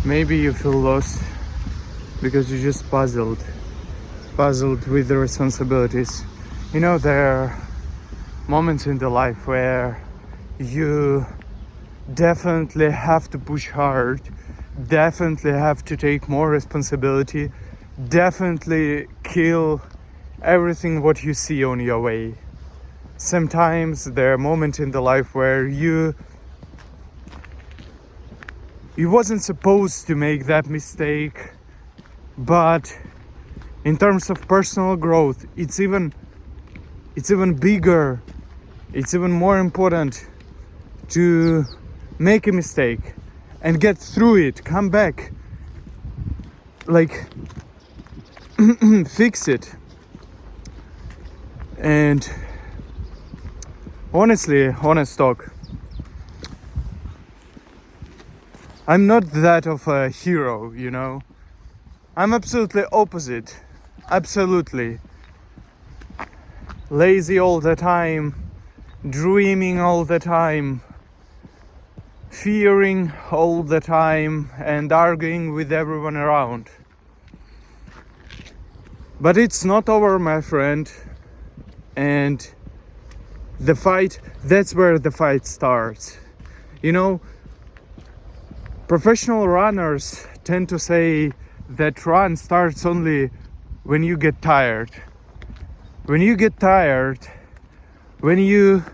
Maybe you feel lost because you're just puzzled with the responsibilities. You know, there are moments in the life where you definitely have to push hard, definitely have to take more responsibility, definitely kill everything what you see on your way. Sometimes there are moments in the life where you wasn't supposed to make that mistake, but in terms of personal growth, it's even bigger, it's even more important to make a mistake and get through it, come back, like fix it. And honest talk, I'm not that of a hero, you know. I'm absolutely opposite. Absolutely. Lazy all the time, dreaming all the time, fearing all the time, and arguing with everyone around. But it's not over, my friend. And the fight, that's where the fight starts. You know, professional runners tend to say that run starts only when you get tired. When you get tired, when you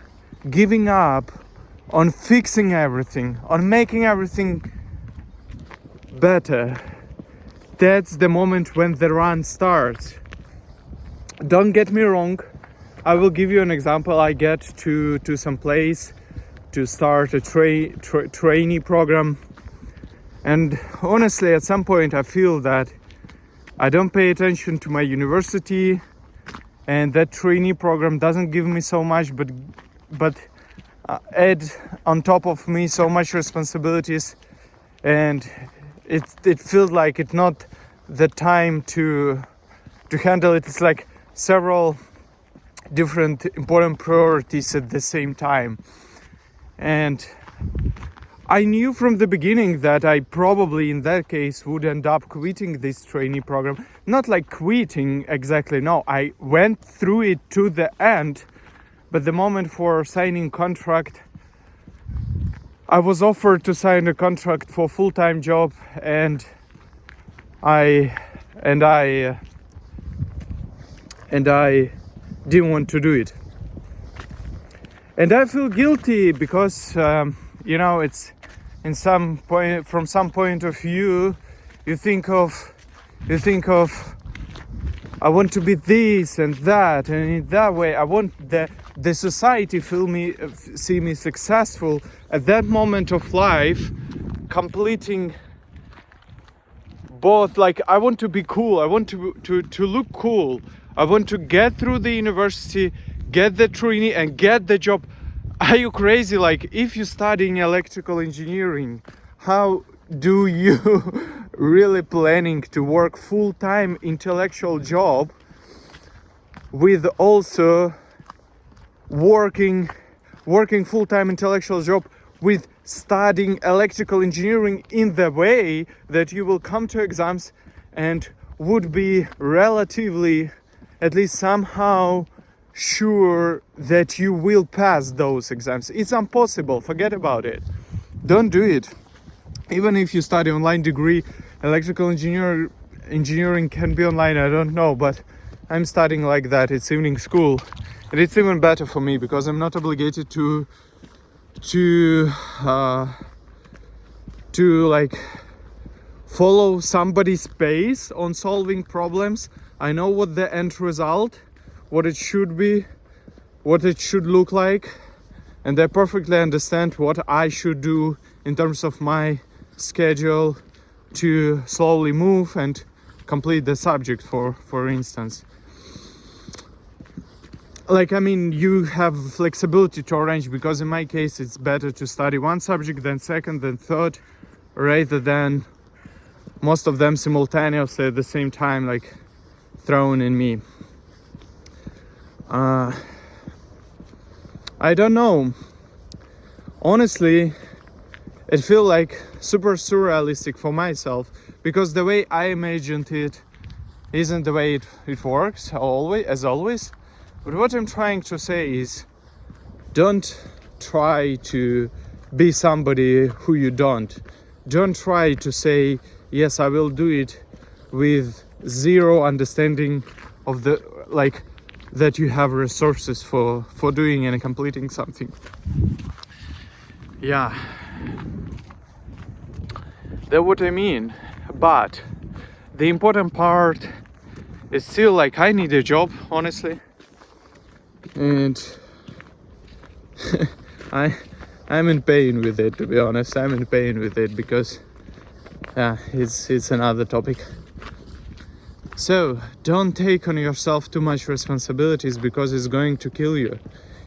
giving up on fixing everything, on making everything better, that's the moment when the run starts. Don't get me wrong, I will give you an example. I get to some place to start a trainee program, and honestly at some point I feel that I don't pay attention to my university, and that trainee program doesn't give me so much, but add on top of me so much responsibilities, and it feels like it's not the time to handle it. It's like several different important priorities at the same time. And I knew from the beginning that I probably in that case would end up quitting this trainee program. Not like quitting exactly, no, I went through it to the end, but the moment for signing contract, I was offered to sign a contract for full-time job, and I didn't want to do it. And I feel guilty because you know, it's in some point, from some point of view, you think of I want to be this and that, and in that way I want the society see me successful at that moment of life, completing both. Like, I want to be cool, I want to look cool, I want to get through the university, get the trainee, and get the job. Are you crazy? Like, if you're studying electrical engineering, how do you really planning to work full-time intellectual job with also working full-time intellectual job with studying electrical engineering, in the way that you will come to exams and would be relatively, at least somehow, sure that you will pass those exams? It's impossible. Forget about it. Don't do it. Even if you study online degree, electrical engineering can be online, I don't know, but I'm studying like that. It's evening school, and it's even better for me because I'm not obligated to like follow somebody's pace on solving problems. I know what the end result, what it should be, what it should look like, and I perfectly understand what I should do in terms of my schedule to slowly move and complete the subject, for instance. Like, I mean, you have flexibility to arrange, because in my case it's better to study one subject, then second, then third, rather than most of them simultaneously at the same time, like thrown in me. I don't know. Honestly, it feel like super surrealistic for myself, because the way I imagined it isn't the way it works always. But what I'm trying to say is, don't try to be somebody who you don't. Don't try to say, yes, I will do it, with zero understanding of the, like, that you have resources for doing and completing something. Yeah, that's what I mean. But the important part is still, like, I need a job, honestly, and I'm in pain with it, to be honest. I'm in pain with it because it's another topic. So don't take on yourself too much responsibilities, because it's going to kill you.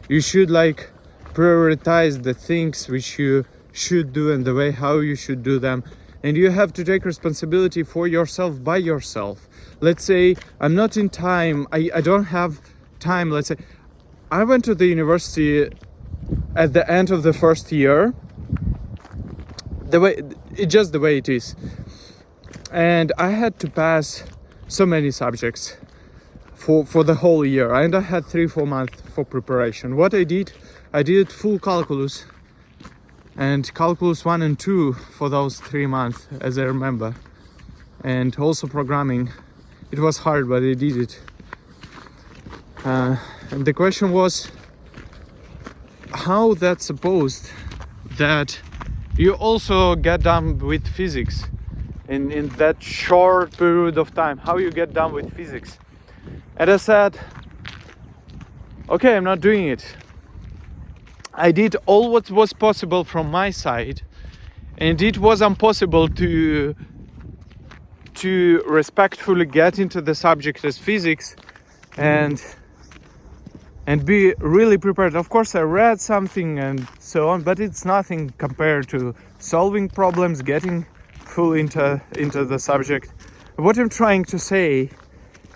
You should, like, prioritize the things which you should do and the way how you should do them. And you have to take responsibility for yourself by yourself. Let's say I'm not in time, I don't have time. Let's say I went to the university at the end of the first year, the way it is, and I had to pass so many subjects for the whole year, and I had 3-4 months for preparation. What I did full calculus, and calculus 1 and 2 for those 3 months, as I remember, and also programming. It was hard, but I did it. And the question was, how that's supposed that you also get done with physics in that short period of time? How you get done with physics? And I said, okay, I'm not doing it. I did all what was possible from my side, and it was impossible to respectfully get into the subject as physics and be really prepared. Of course, I read something and so on, but it's nothing compared to solving problems, getting full into the subject. What I'm trying to say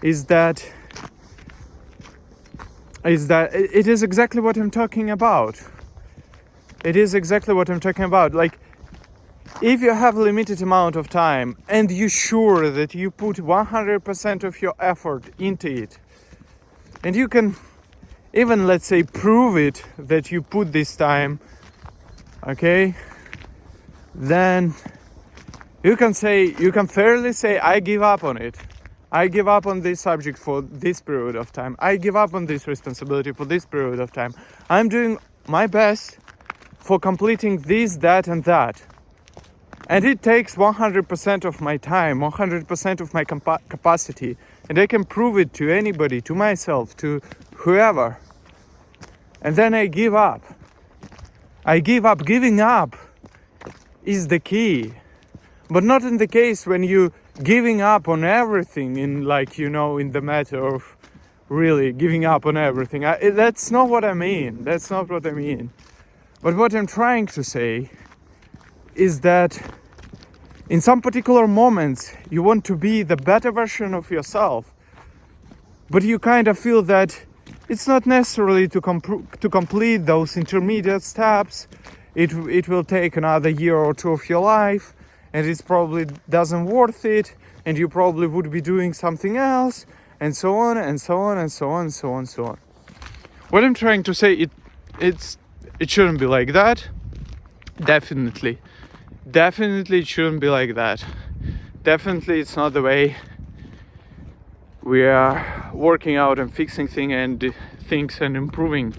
is that it is exactly what I'm talking about. It is exactly what I'm talking about. Like, if you have a limited amount of time and you're sure that you put 100% of your effort into it, and you can even, let's say, prove it that you put this time, okay, then you can fairly say, I give up on it. I give up on this subject for this period of time. I give up on this responsibility for this period of time. I'm doing my best for completing this, that, and that. And it takes 100% of my time, 100% of my capacity. And I can prove it to anybody, to myself, to whoever. And then I give up. Giving up is the key. But not in the case when you giving up on everything, in, like, you know, in the matter of really giving up on everything. That's not what I mean. That's not what I mean. But what I'm trying to say is that in some particular moments you want to be the better version of yourself, but you kind of feel that it's not necessarily to complete those intermediate steps. It will take another year or two of your life, and it probably doesn't worth it, and you probably would be doing something else, and so on and so on and so on and so on and so on. What I'm trying to say, it shouldn't be like that. Definitely it shouldn't be like that. Definitely it's not the way we are working out and fixing things and improving.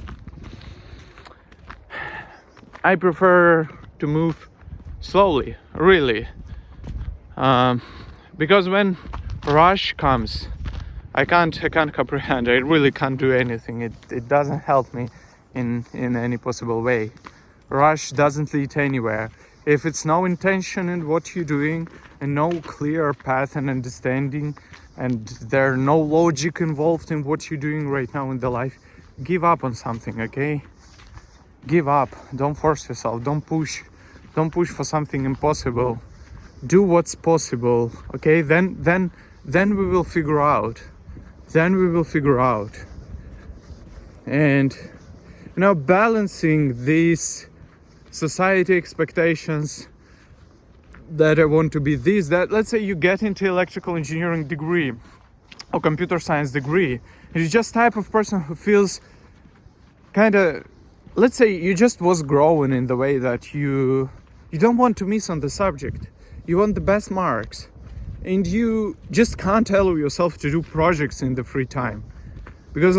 I prefer to move slowly, really, because when rush comes, I can't comprehend. I really can't do anything. It doesn't help me in any possible way. Rush doesn't lead anywhere. If it's no intention in what you're doing and no clear path and understanding, and there's no logic involved in what you're doing right now in the life, give up on something, okay? Give up. Don't force yourself. Don't push for something impossible. Do what's possible, okay? Then we will figure out. And balancing these society expectations, that I want to be this, that. Let's say you get into electrical engineering degree or computer science degree, and you're just type of person who feels kind of, let's say you just was growing in the way that you don't want to miss on the subject, you want the best marks, and you just can't allow yourself to do projects in the free time because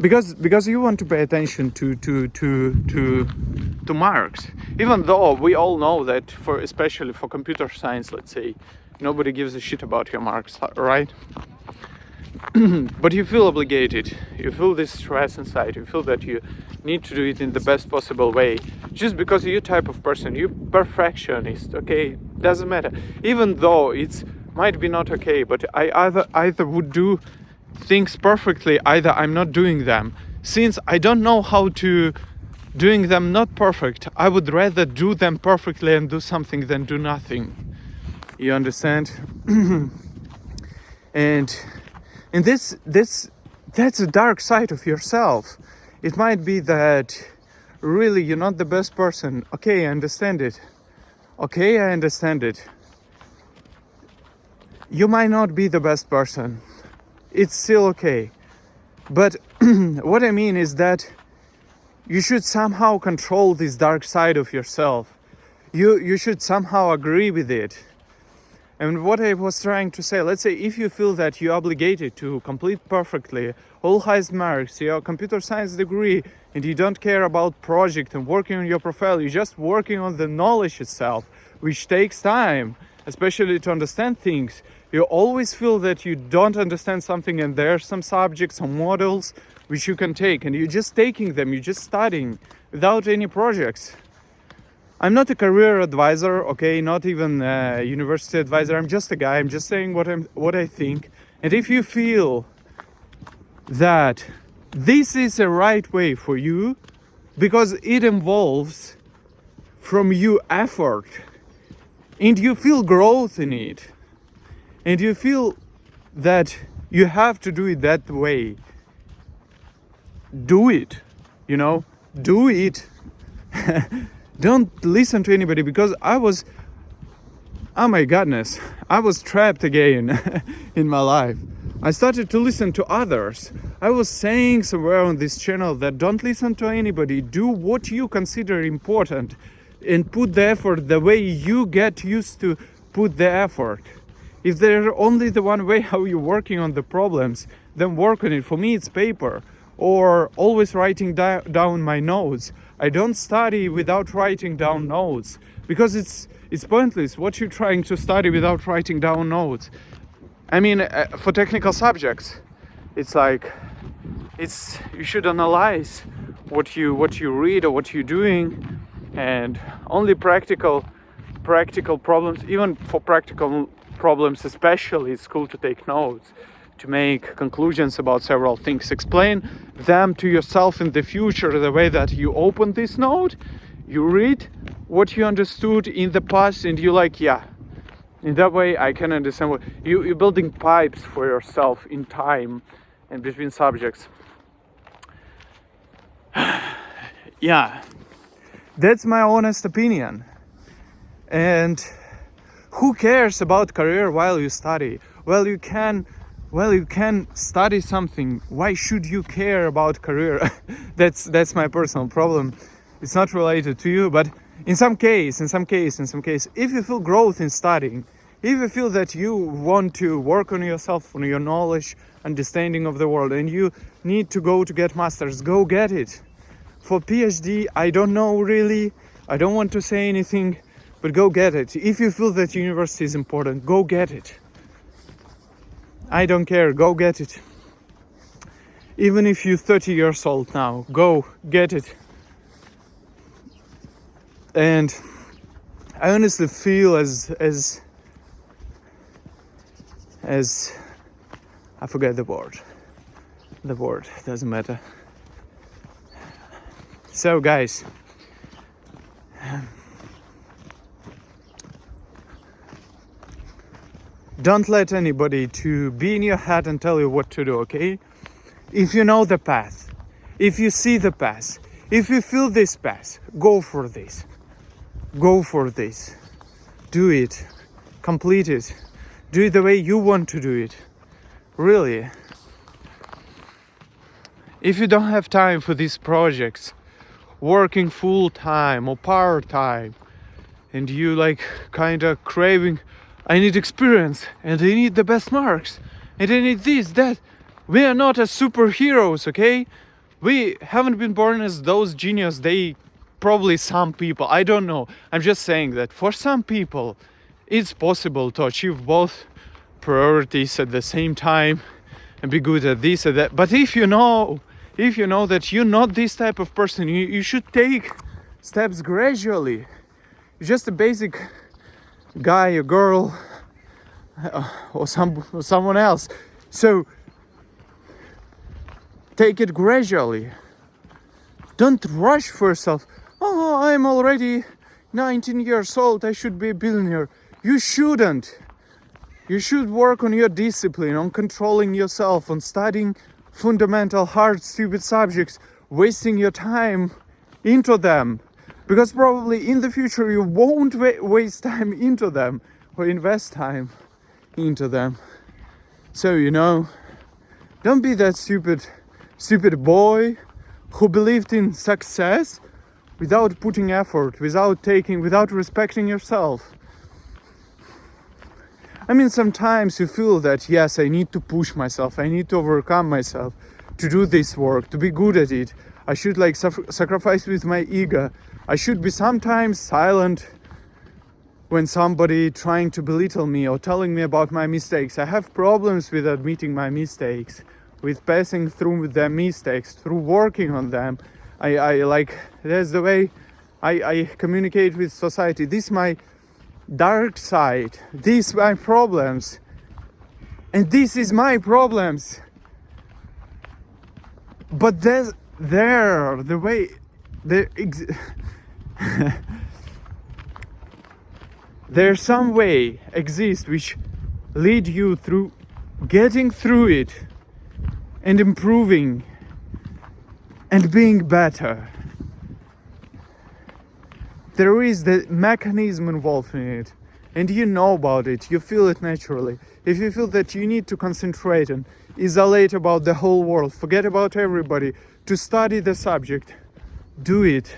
because you want to pay attention to marks, even though we all know that especially for computer science, let's say, nobody gives a shit about your marks, right? But you feel obligated, you feel this stress inside, you feel that you need to do it in the best possible way just because you're type of person, you're perfectionist, okay? Doesn't matter, even though it's might be not okay, but I either would do things perfectly, either I'm not doing them. Since I don't know how to doing them not perfect, I would rather do them perfectly and do something than do nothing. You understand? and that's a dark side of yourself. It might be that really you're not the best person. Okay, I understand it. You might not be the best person. It's still okay. But what I mean is that you should somehow control this dark side of yourself. You should somehow agree with it. And what I was trying to say, let's say if you feel that you're obligated to complete perfectly all highest marks, your computer science degree, and you don't care about project and working on your profile, you're just working on the knowledge itself, which takes time, especially to understand things. You always feel that you don't understand something and there are some subjects or models which you can take, and you're just taking them, you're just studying without any projects. I'm not a career advisor, okay, not even a university advisor. I'm just a guy. I'm just saying what I think. And if you feel that this is the right way for you, because it involves from you effort, and you feel growth in it, and you feel that you have to do it that way, do it, do it. Don't listen to anybody, because oh my goodness, I was trapped again in my life. I started to listen to others. I was saying somewhere on this channel that don't listen to anybody, do what you consider important and put the effort the way you get used to put the effort. If there's only the one way how you're working on the problems, then work on it. For me, it's paper or always writing down my notes. I don't study without writing down notes because it's pointless. What you're trying to study without writing down notes? I mean, for technical subjects, it's like you should analyze what you read or what you're doing, and only practical problems. Even for practical problems, especially, it's cool to take notes, to make conclusions about several things, explain them to yourself in the future, the way that you open this note, you read what you understood in the past, and you're like, yeah, in that way I can understand what you're building pipes for yourself in time and between subjects. Yeah, that's my honest opinion. And who cares about career while you study? Well, you can study something. Why should you care about career? That's my personal problem. It's not related to you, but in some case, if you feel growth in studying, if you feel that you want to work on yourself, on your knowledge, understanding of the world, and you need to go to get masters, go get it. For PhD, I don't know really. I don't want to say anything, but go get it. If you feel that university is important, go get it. I don't care, go get it. Even if you're 30 years old now, go get it. And I honestly feel as I forget the word. The word doesn't matter. So guys, don't let anybody to be in your head and tell you what to do, okay? If you know the path, if you see the path, If you feel this path, go for this. Go for this. Do it. Complete it. Do it the way you want to do it. Really. If you don't have time for these projects, working full time or part time, and you like kind of craving, I need experience and I need the best marks and I need this, that. We are not as superheroes, okay? We haven't been born as those genius. They probably some people, I don't know. I'm just saying that for some people it's possible to achieve both priorities at the same time and be good at this and that. But if you know that you're not this type of person, you should take steps gradually. You're just a basic guy or girl or someone else. So take it gradually. Don't rush for yourself. Oh, I'm already 19 years old, I should be a billionaire. You shouldn't. You should work on your discipline, on controlling yourself, on studying fundamental, hard, stupid subjects, wasting your time into them. Because probably in the future you won't waste time into them or invest time into them. So, don't be that stupid boy who believed in success without putting effort, without respecting yourself. I mean, sometimes you feel that, yes, I need to push myself, I need to overcome myself to do this work, to be good at it. I should sacrifice with my ego. I should be sometimes silent when somebody trying to belittle me or telling me about my mistakes. I have problems with admitting my mistakes, with passing through the mistakes, through working on them. That's the way I communicate with society. This is my dark side. These are my problems. And this is my problems. But there's some way exists which lead you through getting through it and improving and being better. There is the mechanism involved in it, and you know about it, you feel it naturally. If you feel that you need to concentrate and isolate about the whole world, forget about everybody, to study the subject, do it.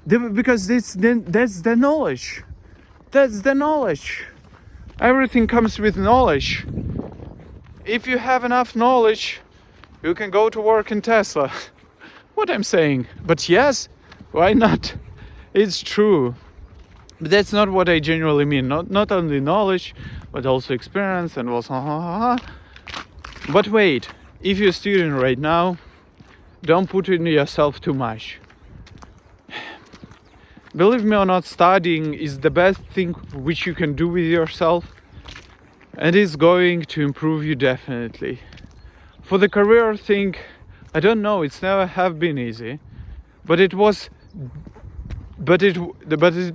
Because that's the knowledge. That's the knowledge. Everything comes with knowledge. If you have enough knowledge, you can go to work in Tesla. What I'm saying. But yes, why not? It's true. But that's not what I genuinely mean. Not only knowledge, but also experience and also But wait, if you're a student right now, don't put in yourself too much. Believe me or not, studying is the best thing which you can do with yourself, and it's going to improve you definitely. For the career thing, I don't know, it's never have been easy, but it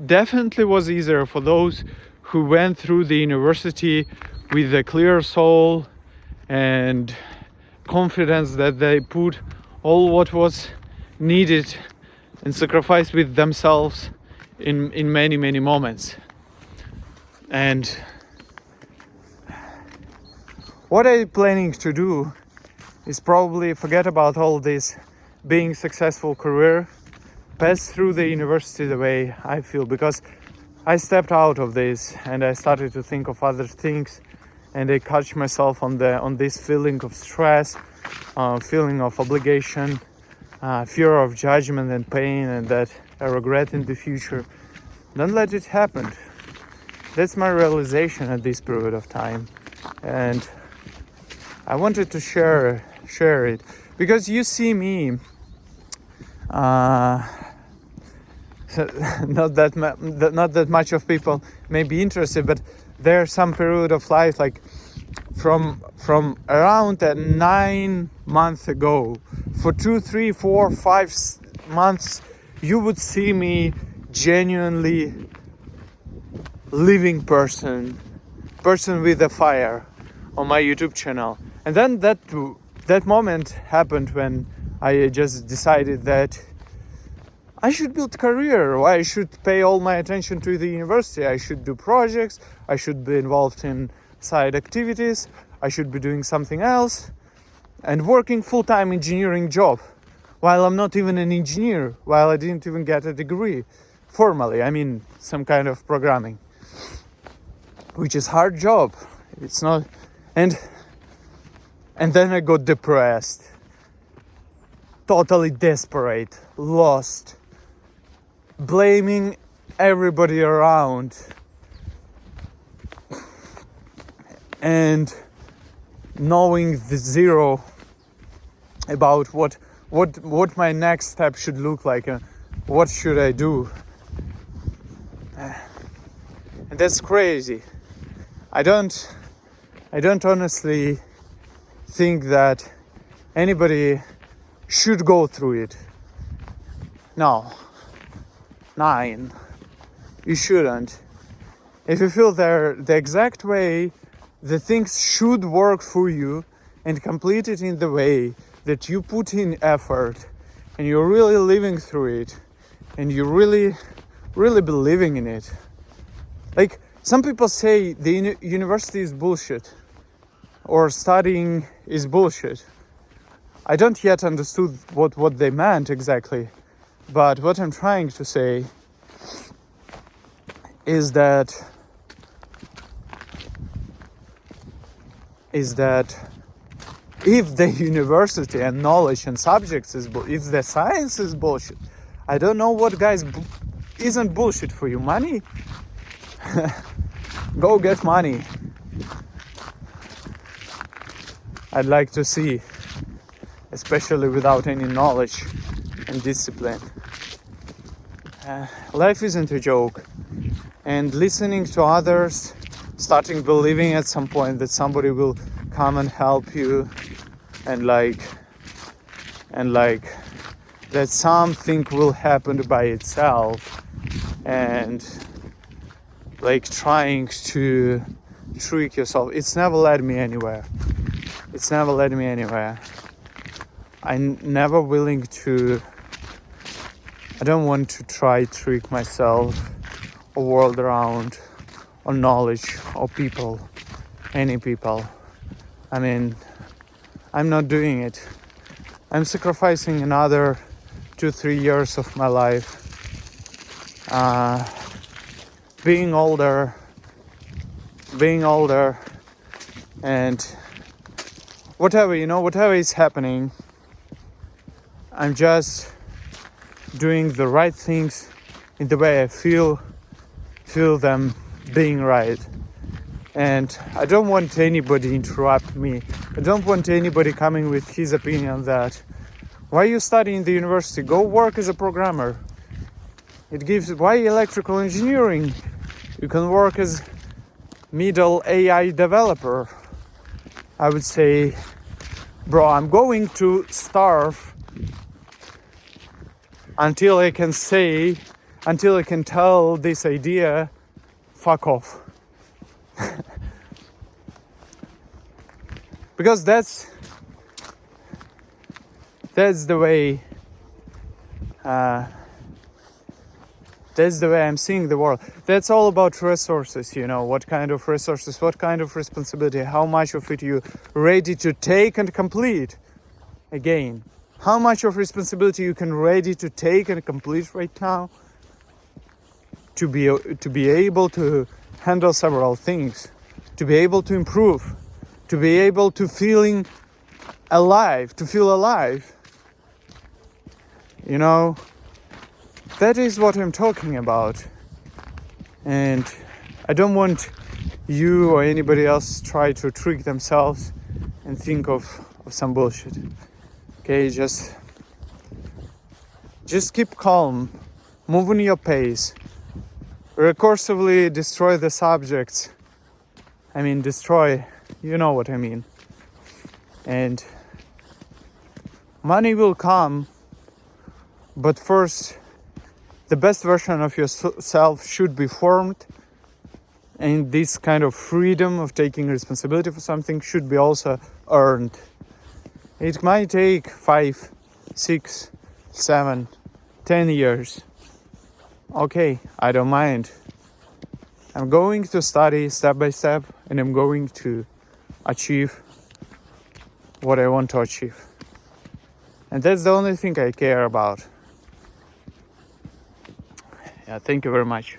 definitely was easier for those who went through the university with a clear soul and confidence that they put all what was needed and sacrificed with themselves in many moments. And what I'm planning to do is probably forget about all this being successful career, pass through the university the way I feel, because I stepped out of this and I started to think of other things, and I catch myself on this feeling of stress, feeling of obligation, fear of judgment and pain, and that I regret in the future. Don't let it happen. That's my realization at this period of time, and I wanted to share it because you see me. Not that much of people may be interested, but there's some period of life, like from around 9 months ago, for 2, 3, 4, 5 months, you would see me genuinely living person with a fire on my YouTube channel. And then that moment happened when I just decided that I should build a career. I should pay all my attention to the university. I should do projects. I should be involved in side activities. I should be doing something else and working full-time engineering job while I'm not even an engineer, while I didn't even get a degree formally. I mean, some kind of programming, which is hard job. It's not, and then I got depressed, totally desperate, lost, blaming everybody around, and knowing the zero about what my next step should look like and what should I do. And that's crazy. I don't honestly think that anybody should go through it. No. You shouldn't. If you feel the exact way the things should work for you and complete it in the way that you put in effort and you're really living through it and you really believing in it. Like, some people say the university is bullshit or studying is bullshit. I don't yet understood what they meant exactly, but what I'm trying to say is that if the university and knowledge and subjects if the science is bullshit, I don't know what, guys, isn't bullshit for you. Money? Go get money. I'd like to see, especially without any knowledge and discipline. Life isn't a joke, and listening to others, starting believing at some point that somebody will come and help you, and like that something will happen by itself, and like trying to trick yourself, it's never led me anywhere. I'm never willing to. I don't want to try trick myself or world around or knowledge or people, any people. I mean, I'm not doing it. I'm sacrificing another 2-3 years of my life, being older, and whatever is happening, I'm just doing the right things in the way I feel them being right. And I don't want anybody interrupt me. I don't want anybody coming with his opinion that, why are you studying the university? Go work as a programmer. Why electrical engineering? You can work as middle AI developer. I would say, bro, I'm going to starve until I can tell this idea, fuck off. Because that's the way I'm seeing the world. That's all about resources, what kind of resources, what kind of responsibility, how much of it you ready to take and complete. Again, how much of responsibility you can ready to take and complete right now to be able to handle several things, to be able to improve, to be able to feel alive. That is what I'm talking about. And I don't want you or anybody else try to trick themselves and think of some bullshit. Okay, just keep calm, move in your pace, recursively destroy the subjects. I mean, destroy, you know what I mean. And money will come, but first, the best version of yourself should be formed, and this kind of freedom of taking responsibility for something should be also earned. It might take 5, 6, 7, 10 years. Okay, I don't mind. I'm going to study step by step, and I'm going to achieve what I want to achieve. And that's the only thing I care about. Yeah, thank you very much.